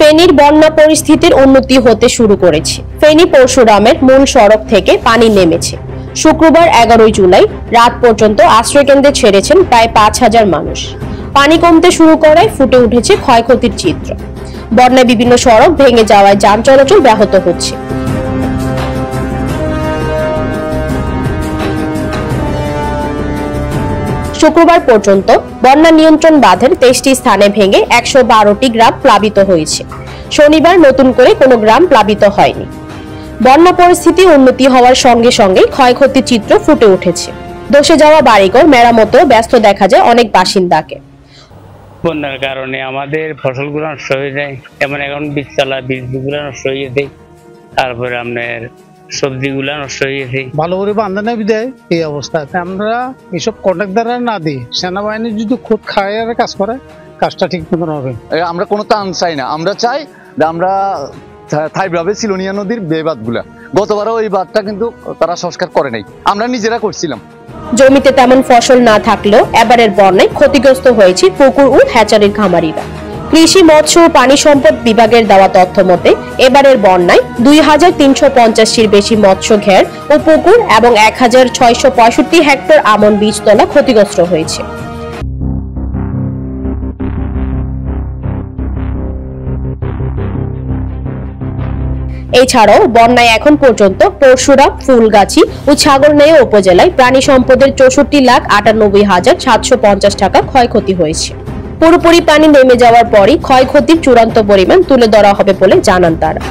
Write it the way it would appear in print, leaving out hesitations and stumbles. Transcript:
ফেনীর বন্যা পরিস্থিতির উন্নতি হতে শুরু করেছে। ফেনী পরশুরামের মূল সড়ক থেকে পানি নেমেছে। শুক্রবার 11 জুলাই রাত পর্যন্ত আশ্রয়কেন্দ্রে ছেড়েছেন প্রায় 5,000 মানুষ। পানি কমতে শুরু করায় ফুটে উঠেছে ক্ষয়ক্ষতির চিত্র। বন্যায় বিভিন্ন সড়ক ভেঙে যাওয়ায় যান চলাচল ব্যাহত হচ্ছে। শুক্রবার পর্যন্ত বন্যা নিয়ন্ত্রণ বাঁধের 23টি স্থানে ভেঙে 112টি গ্রাম প্লাবিত হয়েছে। শনিবার নতুন করে কোনো গ্রাম প্লাবিত হয়নি। বন্যা পরিস্থিতি উন্নতি হওয়ার সঙ্গে সঙ্গে ক্ষয়ক্ষতির চিত্র ফুটে উঠেছে। ধসে যাওয়া বাড়িঘর মেরামতেও ব্যস্ত দেখা যায় অনেক বাসিন্দাকে। বন্যার কারণে আমাদের ফসলগুলো নষ্ট হয়ে যায়, যেমন এখন বীজগুলো নষ্ট হয়ে যায়, তারপরে আপনার সবজিগুলা নষ্ট হয়ে গেছে। ভালো করে বান্ধা না বিদায় এই অবস্থায় আমরা এসব কন্ট্রাক্টররা না দিই, সেনাবাহিনী যদি খুদ খায় আর কাজ করে, কাজটা ঠিক মতন হবে। আমরা কোনো ত্রাণ চাই না, আমরা চাই যে আমরা থাইভাবে সিলোনিয়া নদীর বেবাদ গুলা, গতবারও ওই বাঁধটা কিন্তু তারা সংস্কার করে নাই, আমরা নিজেরা করছিলাম। জমিতে তেমন ফসল না থাকলেও এবারের বন্যায় ক্ষতিগ্রস্ত হয়েছে পুকুর ও হ্যাচারির খামারিরা। কৃষি, মৎস্য ও পানি সম্পদ বিভাগের দেওয়া তথ্য মতে এবারের বন্যায় 2,350-টির বেশি মৎস্য ঘের ও পুকুর এবং 1,665 হেক্টর আমন বীজতলা ক্ষতিগ্রস্ত হয়েছে। এছাড়াও বন্যায় এখন পর্যন্ত পরশুরাম, ফুলগাছি ও ছাগলনাইয়া উপজেলায় প্রাণী সম্পদের 64,98,750 টাকা ক্ষয়ক্ষতি হয়েছে। পুরোপুরি পানি নেমে যাওয়ার পরই ক্ষয়ক্ষতির চূড়ান্ত পরিমাণ তুলে ধরা হবে বলে জানান তারা।